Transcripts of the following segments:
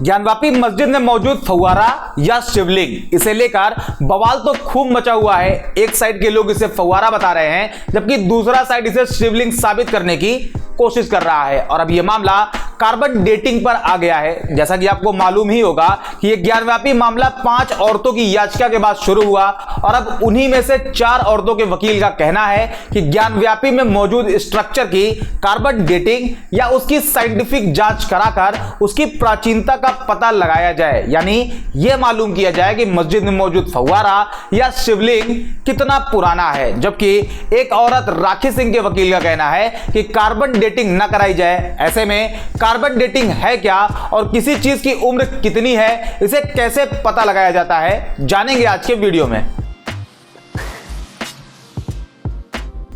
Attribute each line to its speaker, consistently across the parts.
Speaker 1: ज्ञानवापी मस्जिद में मौजूद फव्वारा या शिवलिंग, इसे लेकर बवाल तो खूब मचा हुआ है। एक साइड के लोग इसे फव्वारा बता रहे हैं, जबकि दूसरा साइड इसे शिवलिंग साबित करने की कोशिश कर रहा है। और अब यह मामला कार्बन डेटिंग पर आ गया है। जैसा कि आपको मालूम ही होगा कि यह ज्ञानव्यापी मामला 5 औरतों की याचिका के बाद शुरू हुआ और अब उन्हीं में से 4 औरतों के वकील का कहना है कि ज्ञानव्यापी में मौजूद स्ट्रक्चर की कार्बन डेटिंग या उसकी साइंटिफिक जांच कराकर उसकी प्राचीनता का पता लगाया जाए, यानी यह मालूम किया जाए कि मस्जिद में मौजूद फव्वारा या शिवलिंग कितना पुराना है। जबकि एक औरत राखी सिंह के वकील का कहना है कि कार्बन डेटिंग न कराई जाए। ऐसे में कार्बन डेटिंग है क्या और किसी चीज की उम्र कितनी है, इसे कैसे पता लगाया जाता है, जानेंगे आज के वीडियो में।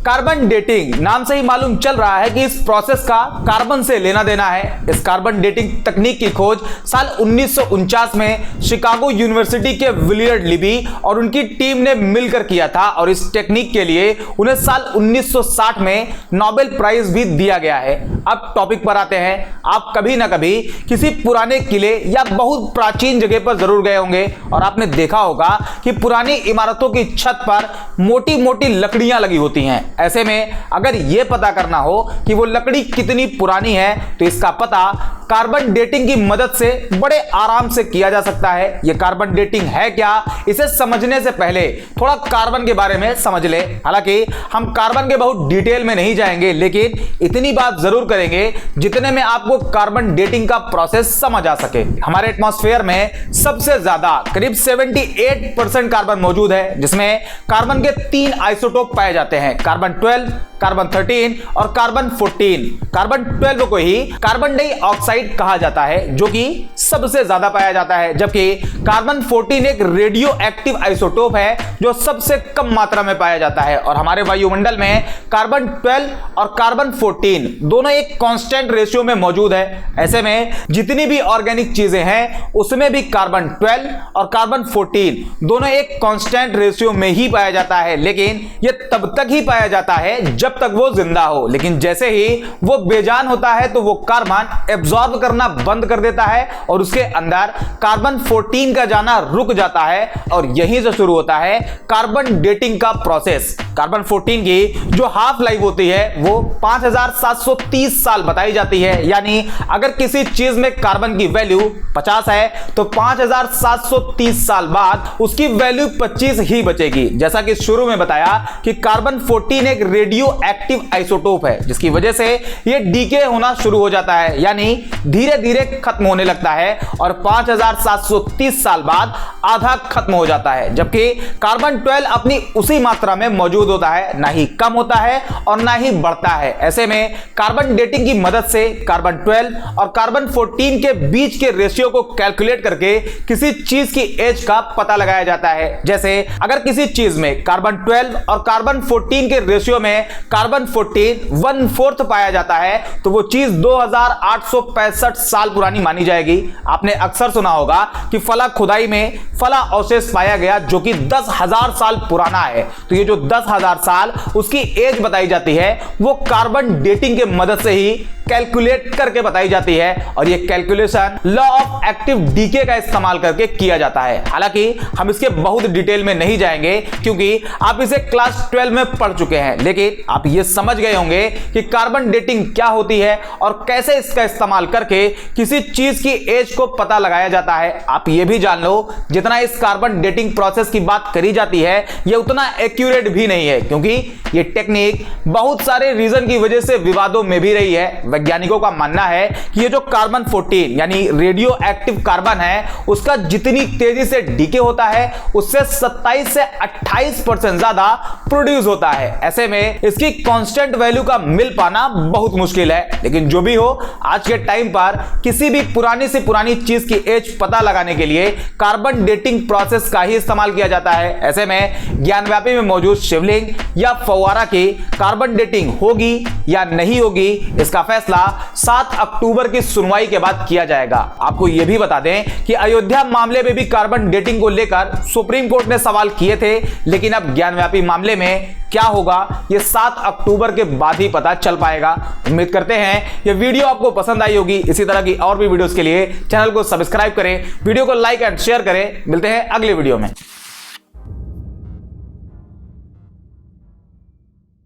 Speaker 1: कार्बन डेटिंग नाम से ही मालूम चल रहा है कि इस प्रोसेस का कार्बन से लेना देना है। इस कार्बन डेटिंग तकनीक की खोज साल 1949 में शिकागो यूनिवर्सिटी के विलियर्ड लिबी और उनकी टीम ने मिलकर किया था और इस टेक्निक के लिए उन्हें साल 1960 में नोबेल प्राइज भी दिया गया है। अब टॉपिक पर आते हैं। आप कभी ना कभी किसी पुराने किले या बहुत प्राचीन जगह पर जरूर गए होंगे और आपने देखा होगा कि पुरानी इमारतों की छत पर मोटी मोटी लकड़ियां लगी होती हैं। ऐसे में अगर यह पता करना हो कि वो लकड़ी कितनी पुरानी है तो इसका पता कार्बन डेटिंग की मदद से बड़े आराम से किया जा सकता है। यह कार्बन डेटिंग है क्या, इसे समझने से पहले थोड़ा कार्बन के बारे में समझ ले। हालांकि हम कार्बन के बहुत डिटेल में नहीं जाएंगे, लेकिन इतनी बात जरूर करेंगे जितने में आपको कार्बन डेटिंग का प्रोसेस समझ आ सके। हमारे एटमॉस्फेयर में सबसे ज्यादा करीब 78% कार्बन मौजूद है, जिसमें कार्बन के 3 आइसोटोप पाए जाते हैं, कार्बन 12, कार्बन 13 और कार्बन 14। कार्बन 12 को ही कार्बन डाइऑक्साइड कहा जाता है, जो कि सबसे ज्यादा पाया जाता है, जबकि कार्बन 14 एक रेडियो एक्टिव आइसोटोप है जो सबसे कम मात्रा में पाया जाता है। और हमारे वायुमंडल में कार्बन 12 और कार्बन 14 दोनों एक कांस्टेंट रेशियो में मौजूद है। ऐसे में जितनी भी ऑर्गेनिक चीजें हैं उसमें भी कार्बन 12 और कार्बन 14 दोनों एक कांस्टेंट रेशियो में ही पाया जाता है, लेकिन यह तब तक ही पाया जाता है जब तक वो जिंदा हो। लेकिन जैसे ही वो बेजान होता है तो वो कार्बन एब्जॉर्ब करना बंद कर देता है और उसके अंदर कार्बन 14 का जाना रुक जाता है और यहीं से शुरू होता है कार्बन डेटिंग का प्रोसेस। कार्बन 14 की जो हाफ लाइफ होती है वो 5730 साल बताई जाती है, यानी अगर किसी चीज में कार्बन की वैल्यू 50 है तो 5730 साल बाद उसकी वैल्यू 25 ही बचेगी। जैसा कि शुरू में बताया कि कार्बन 14 एक रेडियो एक्टिव आइसोटोप है, जिसकी वजह से यह डीके होना शुरू हो जाता है, यानी धीरे धीरे खत्म होने लगता है और 5730 साल बाद आधा खत्म हो जाता है। जबकि कार्बन 12 अपनी उसी मात्रा में मौजूद होता है, ना ही कम होता है और ना ही बढ़ता है। ऐसे में कार्बन डेटिंग की मदद से कार्बन 12 और कार्बन 14 के बीच के रेशियो को कैलकुलेट करके किसी चीज की एज का पता लगाया जाता है। जैसे अगर किसी चीज में कार्बन 12 और कार्बन 14 के रेशियो में कार्बन 14 1/4 पाया जाता है तो वो चीज 2865 साल पुरानी मानी जाएगी। आपने अक्सर सुना होगा कि फला खुदाई में फला अवशेष पाया गया जो कि 10,000 साल पुराना है, तो ये जो 10,000 साल उसकी एज बताई जाती है वो कार्बन डेटिंग के मदद से ही कैलकुलेट करके बताई जाती है और ये calculation law of active decay का इस्तेमाल करके किया जाता है। हालांकि हम इसके बहुत डिटेल में नहीं जाएंगे क्योंकि आप इसे क्लास 12 में पढ़ चुके हैं, लेकिन आप ये समझ गए होंगे कि कार्बन डेटिंग क्या होती है और कैसे इसका इस्तेमाल करके किसी चीज की एज को पता लगाया जाता है। आप ये भी जान लो जितना इस कार्बन डेटिंग प्रोसेस की बात करी जाती है ये उतना एक्यूरेट भी नहीं है, क्योंकि ये टेक्निक बहुत सारे रीजन की वजह से विवादों में भी रही है। वैज्ञानिकों का मानना है कि ये जो कार्बन 14 यानी रेडियो एक्टिव कार्बन है उसका जितनी तेजी से डीके होता है उससे 27 से 28% ज्यादा प्रोड्यूस होता है। ऐसे में इसकी कांस्टेंट वैल्यू का मिल पाना बहुत मुश्किल है। लेकिन जो भी हो, आज के टाइम पर किसी भी पुरानी से पुरानी चीज की एज पता लगाने के लिए कार्बन डेटिंग प्रोसेस का ही इस्तेमाल किया जाता है। ऐसे में ज्ञानव्यापी में मौजूद शिवलिंग या फव्वारा की कार्बन डेटिंग होगी या नहीं होगी, इसका फैसला फैसला 7 अक्टूबर की सुनवाई के बाद किया जाएगा। आपको यह भी बता दें कि अयोध्या मामले में भी कार्बन डेटिंग को लेकर सुप्रीम कोर्ट ने सवाल किए थे, लेकिन अब ज्ञानव्यापी मामले में क्या होगा यह 7 अक्टूबर के बाद ही पता चल पाएगा। उम्मीद करते हैं यह वीडियो आपको पसंद आई होगी। इसी तरह की और भी वीडियोस के लिए चैनल को सब्सक्राइब करें, वीडियो को लाइक एंड शेयर करें। मिलते हैं अगले वीडियो में।